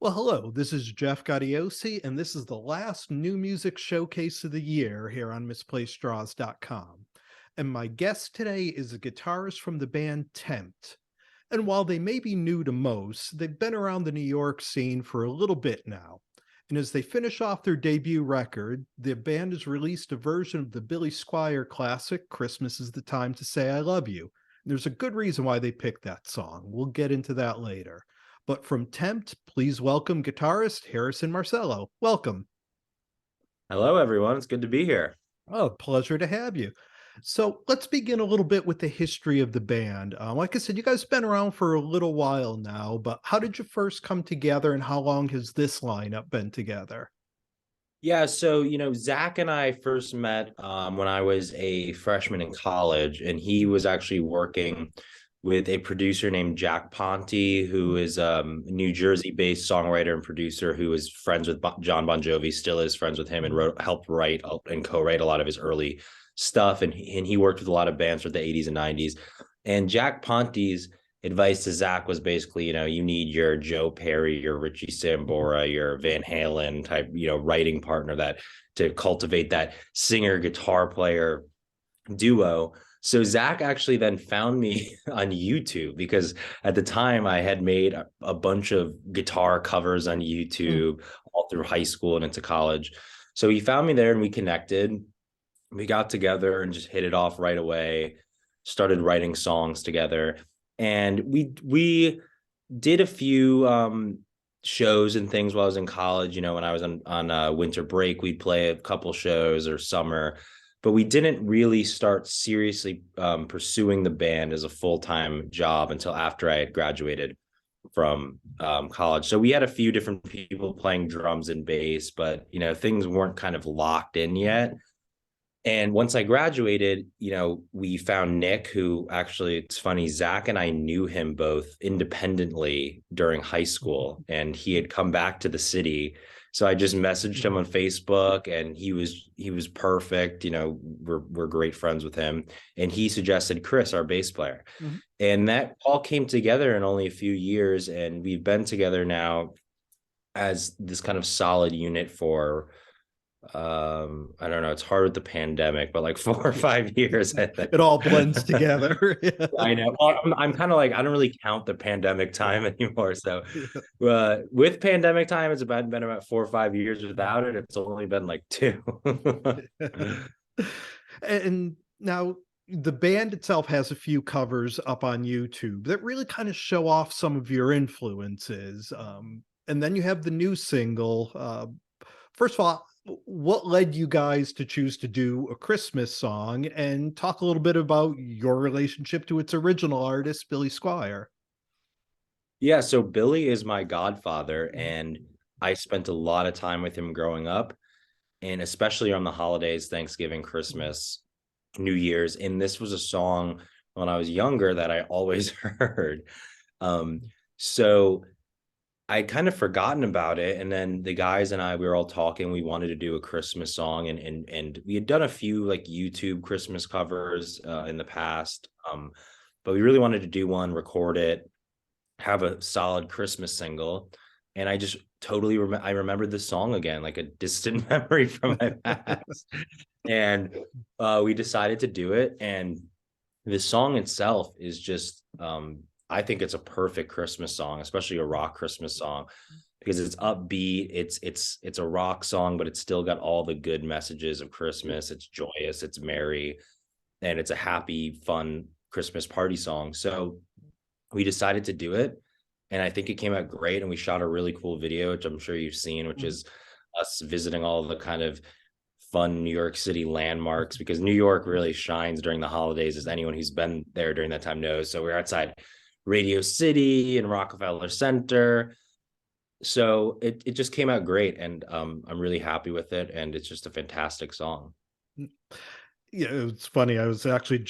Well, hello, this is Jeff Gaudiosi, and this is the last new music showcase of the year here on misplaceddraws.com. And my guest today is a guitarist from the band Tempt. And while they may be new to most, they've been around the New York scene for a little bit now. And as they finish off their debut record, the band has released a version of the Billy Squire classic, Christmas is the Time to Say I Love You. And there's a good reason why they picked that song. We'll get into that later. But from Tempt, please welcome guitarist Harrison Marcello. Welcome. Hello, everyone. It's good to be here. Oh, pleasure to have you. So let's begin a little bit with the history of the band. Like I said, you guys have been around for a little while now, but how did you first come together and how long has this lineup been together? Yeah, Zach and I first met when I was a freshman in college, and he was actually working with a producer named Jack Ponte, who is a New Jersey-based songwriter and producer who is friends with John Bon Jovi, still is friends with him, and helped write and co-write a lot of his early stuff. And he worked with a lot of bands for the 80s and 90s. And Jack Ponte's advice to Zach was basically, you need your Joe Perry, your Richie Sambora, your Van Halen type, writing partner that to cultivate that singer guitar player duo. So Zach actually then found me on YouTube because at the time I had made a bunch of guitar covers on YouTube all through high school and into college. So he found me there and we connected. We got together and just hit it off right away, started writing songs together. And we did a few shows and things while I was in college. When I was on winter break, we'd play a couple shows or summer, but we didn't really start seriously pursuing the band as a full-time job until after I had graduated from college. So we had a few different people playing drums and bass, but things weren't kind of locked in yet. And once I graduated, we found Nick, who actually, it's funny, Zach and I knew him both independently during high school, and he had come back to the city. So I just messaged him on Facebook, and he was perfect. We're great friends with him. And he suggested Chris, our bass player. Mm-hmm. And that all came together in only a few years. And we've been together now as this kind of solid unit for I don't know, it's hard with the pandemic, but like 4 or 5 years. It all blends together. Yeah. I know. I'm kind of like, I don't really count the pandemic time anymore. So with pandemic time, it's been about 4 or 5 years. Without it, it's only been like 2. And now the band itself has a few covers up on YouTube that really kind of show off some of your influences. And then you have the new single. First of all, what led you guys to choose to do a Christmas song, and talk a little bit about your relationship to its original artist, Billy Squire? Yeah, so Billy is my godfather, and I spent a lot of time with him growing up, and especially on the holidays, Thanksgiving, Christmas, New Year's. And this was a song when I was younger that I always heard. So I'd kind of forgotten about it. And then the guys and I, we were all talking, we wanted to do a Christmas song, and we had done a few like YouTube Christmas covers in the past. But we really wanted to do one, record it, have a solid Christmas single. And I just totally I remembered this song again, like a distant memory from my past. And we decided to do it. And the song itself is just I think it's a perfect Christmas song, especially a rock Christmas song, because it's upbeat. It's a rock song, but it's still got all the good messages of Christmas. It's joyous, it's merry, and it's a happy, fun Christmas party song. So we decided to do it, and I think it came out great. And we shot a really cool video, which I'm sure you've seen, which is us visiting all the kind of fun New York City landmarks, because New York really shines during the holidays, as anyone who's been there during that time knows. So we're outside Radio City and Rockefeller Center. So it just came out great, and I'm really happy with it, and it's just a fantastic song. Yeah, it's funny. I was actually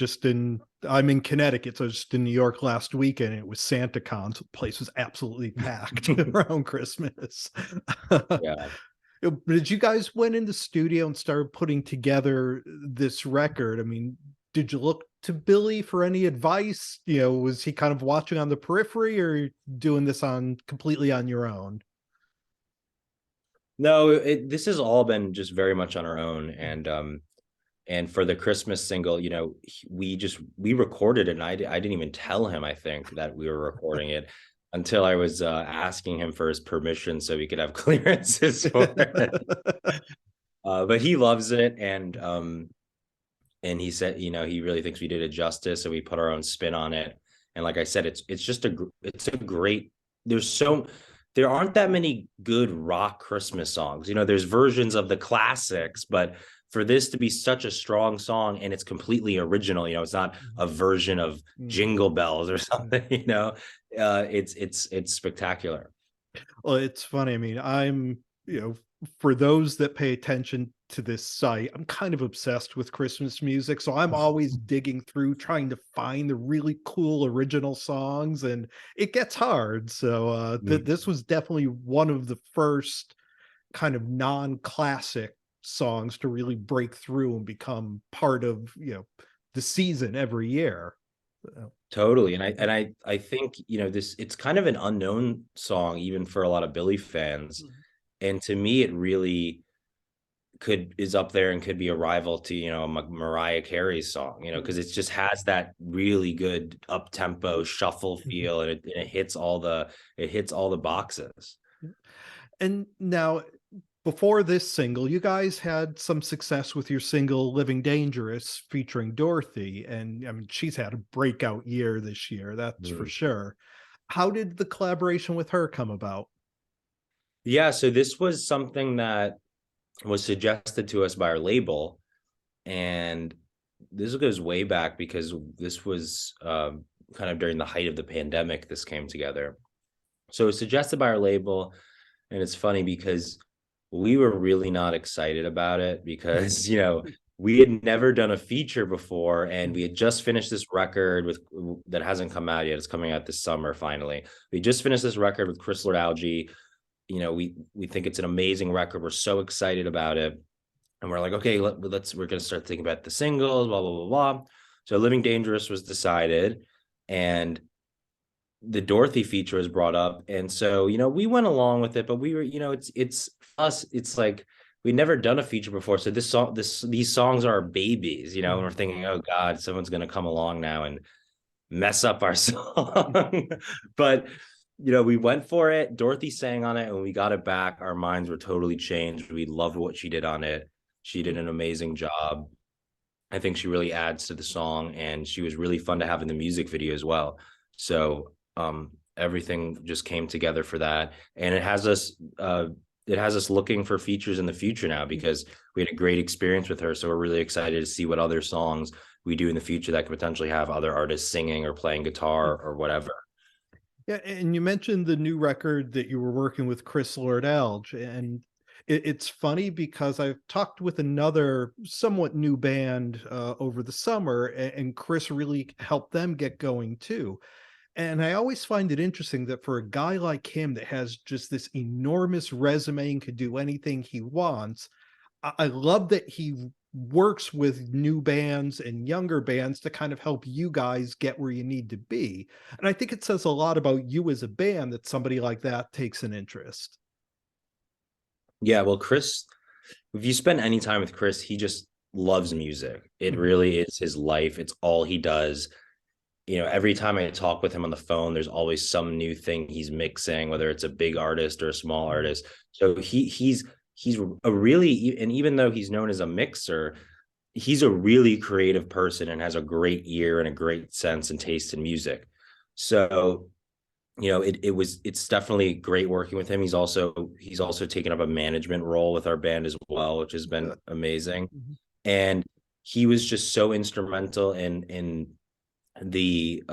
I'm in Connecticut, so I was just in New York last weekend. It was SantaCon, so the place was absolutely packed around Christmas. Yeah. Did you guys went in the studio and started putting together this record? I mean, did you look to Billy for any advice? Was he kind of watching on the periphery, or doing this completely on your own? No, this has all been just very much on our own. And for the Christmas single, we recorded it, and I didn't even tell him, I think, that we were recording it until I was asking him for his permission so we could have clearances for it. But he loves it, and he said, he really thinks we did it justice, so we put our own spin on it. And like I said, it's a great. There aren't that many good rock Christmas songs. There's versions of the classics, but for this to be such a strong song and it's completely original, it's not a version of Jingle Bells or something. It's spectacular. Well, it's funny. I mean, for those that pay attention to this site, I'm kind of obsessed with Christmas music. So I'm always digging through trying to find the really cool original songs, and it gets hard. So this was definitely one of the first kind of non-classic songs to really break through and become part of, the season every year. Totally. And I think, it's kind of an unknown song even for a lot of Billy fans. And to me, it really is up there and could be a rival to, Mariah Carey's song, because it just has that really good up tempo shuffle feel, and it hits all the boxes. And now, before this single, you guys had some success with your single Living Dangerous featuring Dorothy. And I mean, she's had a breakout year this year, that's for sure. How did the collaboration with her come about? Yeah, so this was something that was suggested to us by our label. And this goes way back because this was kind of during the height of the pandemic, this came together. So it was suggested by our label. And it's funny because we were really not excited about it because, we had never done a feature before, and we had just finished this record that hasn't come out yet. It's coming out this summer, finally. We just finished this record with Chris Lord-Alge. We think it's an amazing record. We're so excited about it. And we're like, okay, we're going to start thinking about the singles, blah, blah, blah, blah. So Living Dangerous was decided, and the Dorothy feature was brought up. And so, we went along with it, but we were, it's us. It's like, we'd never done a feature before. So these songs are our babies, and we're thinking, oh God, someone's going to come along now and mess up our song. But, we went for it. Dorothy sang on it, and when we got it back, our minds were totally changed. We loved what she did on it. She did an amazing job. I think she really adds to the song, and she was really fun to have in the music video as well. So everything just came together for that. And it has us looking for features in the future now because we had a great experience with her. So we're really excited to see what other songs we do in the future that could potentially have other artists singing or playing guitar or whatever. Yeah, and you mentioned the new record that you were working with Chris Lord-Alge, and it's funny because I've talked with another somewhat new band over the summer, and Chris really helped them get going too. And I always find it interesting that for a guy like him that has just this enormous resume and could do anything he wants, I love that he works with new bands and younger bands to kind of help you guys get where you need to be. And I think it says a lot about you as a band that somebody like that takes an interest. Yeah, well, Chris, if you spend any time with Chris, he just loves music. It really is his life. It's all he does. Every time I talk with him on the phone, there's always some new thing he's mixing, whether it's a big artist or a small artist. So he's a really, and even though he's known as a mixer, he's a really creative person and has a great ear and a great sense and taste in music. So, it's definitely great working with him. He's also taken up a management role with our band as well, which has been amazing. And he was just so instrumental in the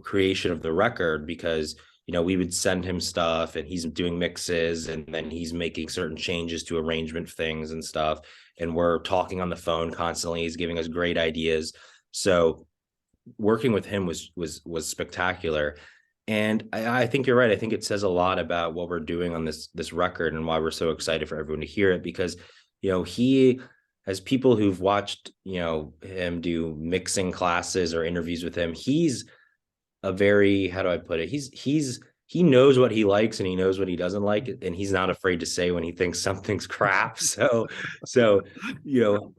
creation of the record because we would send him stuff and he's doing mixes and then he's making certain changes to arrangement things and stuff, and we're talking on the phone constantly. He's giving us great ideas. So working with him was spectacular. And I think you're right. I think it says a lot about what we're doing on this record and why we're so excited for everyone to hear it, because he, as people who've watched, him do mixing classes or interviews with him, he's a very, how do I put it? He's he knows what he likes and he knows what he doesn't like, and he's not afraid to say when he thinks something's crap. So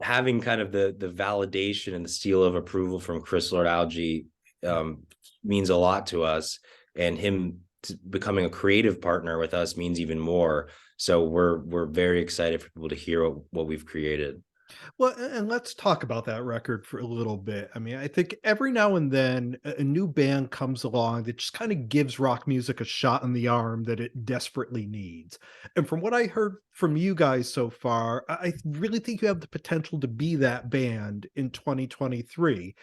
having kind of the validation and the seal of approval from Chris Lord-Alge means a lot to us, and him becoming a creative partner with us means even more. So we're very excited for people to hear what we've created. Well, and let's talk about that record for a little bit. I mean, I think every now and then a new band comes along that just kind of gives rock music a shot in the arm that it desperately needs. And from what I heard from you guys so far, I really think you have the potential to be that band in 2023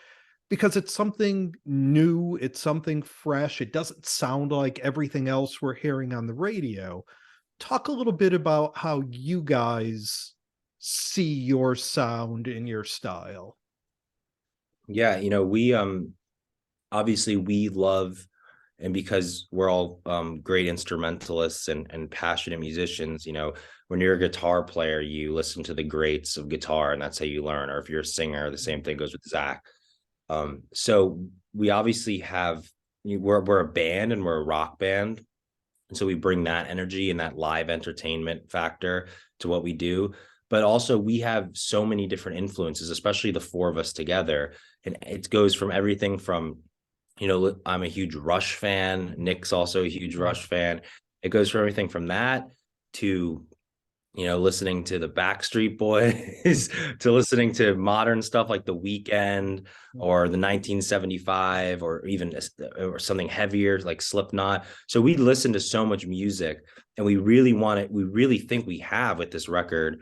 because it's something new, it's something fresh. It doesn't sound like everything else we're hearing on the radio. Talk a little bit about how you guys see your sound and your style. Yeah, we obviously we love, and because we're all great instrumentalists and passionate musicians, when you're a guitar player, you listen to the greats of guitar, and that's how you learn. Or if you're a singer, the same thing goes with Zach. So we obviously we're a band, and we're a rock band, and so we bring that energy and that live entertainment factor to what we do. But also we have so many different influences, especially the four of us together. And it goes from everything from, I'm a huge Rush fan. Nick's also a huge Rush fan. It goes from everything from that to, listening to the Backstreet Boys to listening to modern stuff like The Weeknd or the 1975, or even or something heavier like Slipknot. So we listen to so much music, and we really think we have with this record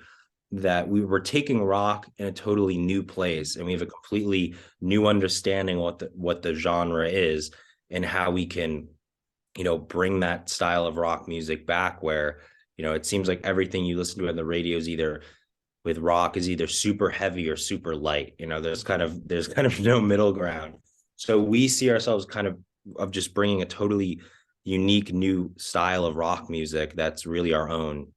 that we were taking rock in a totally new place, and we have a completely new understanding what the genre is, and how we can bring that style of rock music back, where it seems like everything you listen to on the radio is either with rock is either super heavy or super light. There's kind of no middle ground. So we see ourselves kind of just bringing a totally unique new style of rock music that's really our own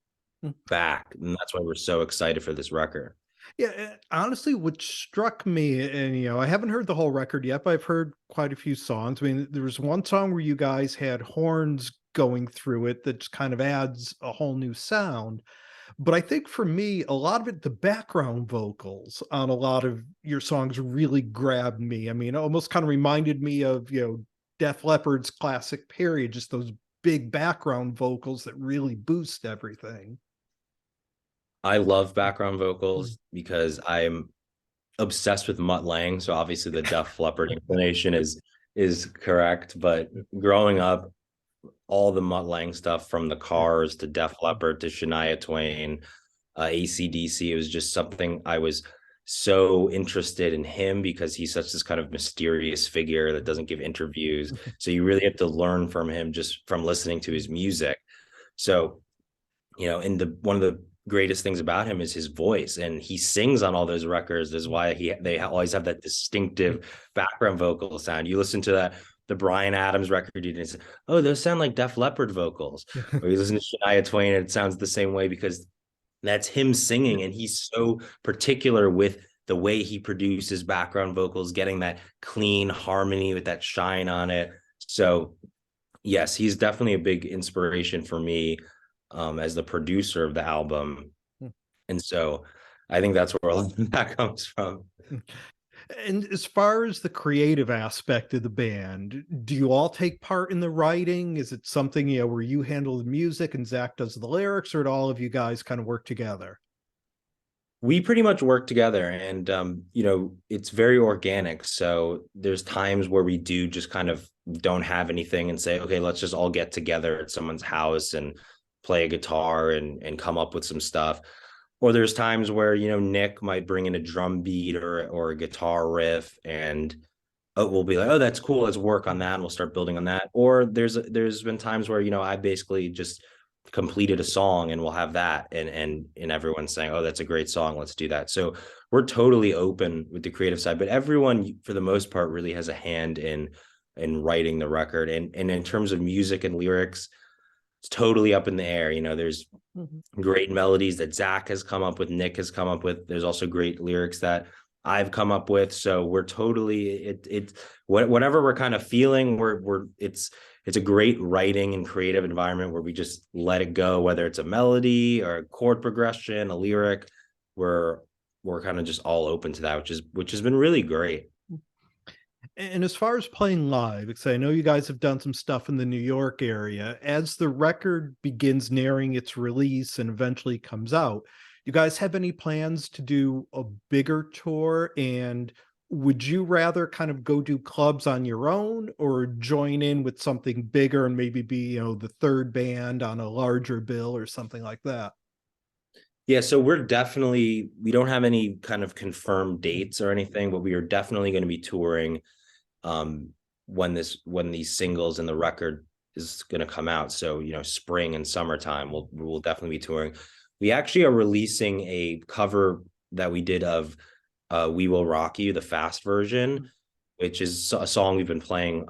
back, and that's why we're so excited for this record. Yeah, honestly, what struck me, and I haven't heard the whole record yet, but I've heard quite a few songs. I mean, there was one song where you guys had horns going through it that just kind of adds a whole new sound. But I think for me, a lot of it, the background vocals on a lot of your songs really grabbed me. I mean, it almost kind of reminded me of, Def Leppard's classic period, just those big background vocals that really boost everything. I love background vocals because I'm obsessed with Mutt Lange. So obviously the Def Leppard inclination is correct. But growing up, all the Mutt Lange stuff, from the Cars to Def Leppard to Shania Twain, AC/DC, it was just something I was so interested in him, because he's such this kind of mysterious figure that doesn't give interviews. So you really have to learn from him just from listening to his music. So, and one of the greatest things about him is his voice, and he sings on all those records. That's why they always have that distinctive background vocal sound. You listen to the Bryan Adams record, and say, oh, those sound like Def Leppard vocals. Or you listen to Shania Twain, and it sounds the same way, because that's him singing, and he's so particular with the way he produces background vocals, getting that clean harmony with that shine on it. So yes, he's definitely a big inspiration for me as the producer of the album. And so I think that's where a lot of that comes from. And as far as the creative aspect of the band, do you all take part in the writing? Is it something, where you handle the music and Zach does the lyrics, or do all of you guys kind of work together? We pretty much work together, and it's very organic. So there's times where we do just kind of don't have anything and say, okay, let's just all get together at someone's house and play a guitar and come up with some stuff. Or there's times where Nick might bring in a drum beat or a guitar riff, and we'll be like, oh, that's cool, let's work on that, and we'll start building on that. Or there's been times where I basically just completed a song, and we'll have that, and everyone's saying, oh, that's a great song, let's do that. So we're totally open with the creative side, but everyone for the most part really has a hand in writing the record. And in terms of music and lyrics, it's totally up in the air. There's great melodies that Zach has come up with, Nick has come up with. There's also great lyrics that I've come up with. So we're totally whatever we're kind of feeling, it's a great writing and creative environment where we just let it go, whether it's a melody or a chord progression, a lyric. We're kind of just all open to that, which has been really great. And as far as playing live, because I know you guys have done some stuff in the New York area, as the record begins nearing its release and eventually comes out, you guys have any plans to do a bigger tour? And would you rather kind of go do clubs on your own or join in with something bigger and maybe be, the third band on a larger bill or something like that? Yeah, so we don't have any kind of confirmed dates or anything, but we are definitely going to be touring when these singles and the record is going to come out. So, spring and summertime, we'll definitely be touring. We actually are releasing a cover that we did of We Will Rock You, the fast version, which is a song we've been playing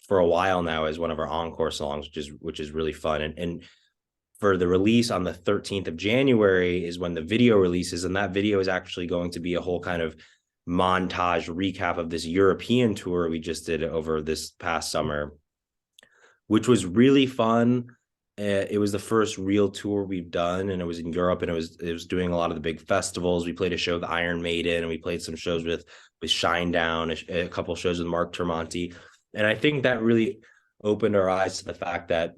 for a while now as one of our encore songs, which is really fun. And for the release on the 13th of January is when the video releases. And that video is actually going to be a whole kind of montage recap of this European tour we just did over this past summer, which was really fun. It was the first real tour we've done, and it was in Europe, and it was doing a lot of the big festivals. We played a show with Iron Maiden, and we played some shows with Shinedown, a couple of shows with Mark Tremonti. And I think that really opened our eyes to the fact that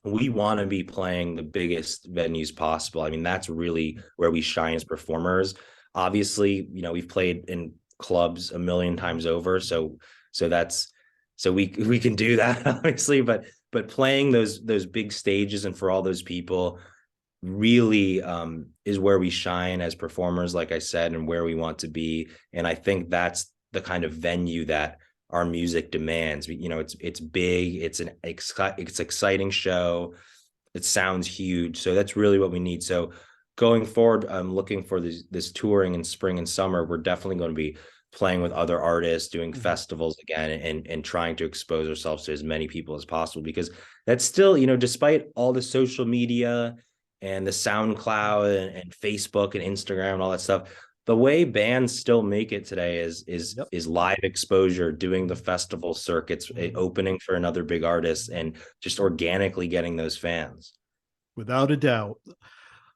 we want to be playing the biggest venues possible. I mean, that's really where we shine as performers. Obviously, we've played in clubs a million times over, so we can do that, obviously, but playing those big stages and for all those people really is where we shine as performers, like I said, and where we want to be. And I think that's the kind of venue that our music demands. It's big, it's exciting show, it sounds huge, so that's really what we need. So going forward, I'm looking for this touring in spring and summer. We're definitely going to be playing with other artists, doing festivals again, and trying to expose ourselves to as many people as possible, because that's still, despite all the social media and the SoundCloud and Facebook and Instagram and all that stuff, the way bands still make it today is live exposure, doing the festival circuits, opening for another big artist, and just organically getting those fans. Without a doubt.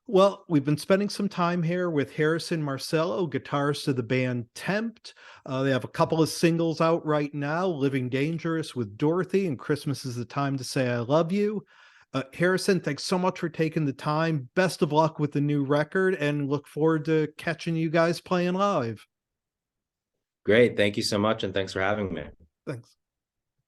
Well, we've been spending some time here with Harrison Marcello, guitarist of the band Tempt. They have a couple of singles out right now, Living Dangerous with Dorothy and Christmas is the Time to Say I Love You. Harrison, thanks so much for taking the time. Best of luck with the new record, and look forward to catching you guys playing live. Great. Thank you so much, and thanks for having me. Thanks.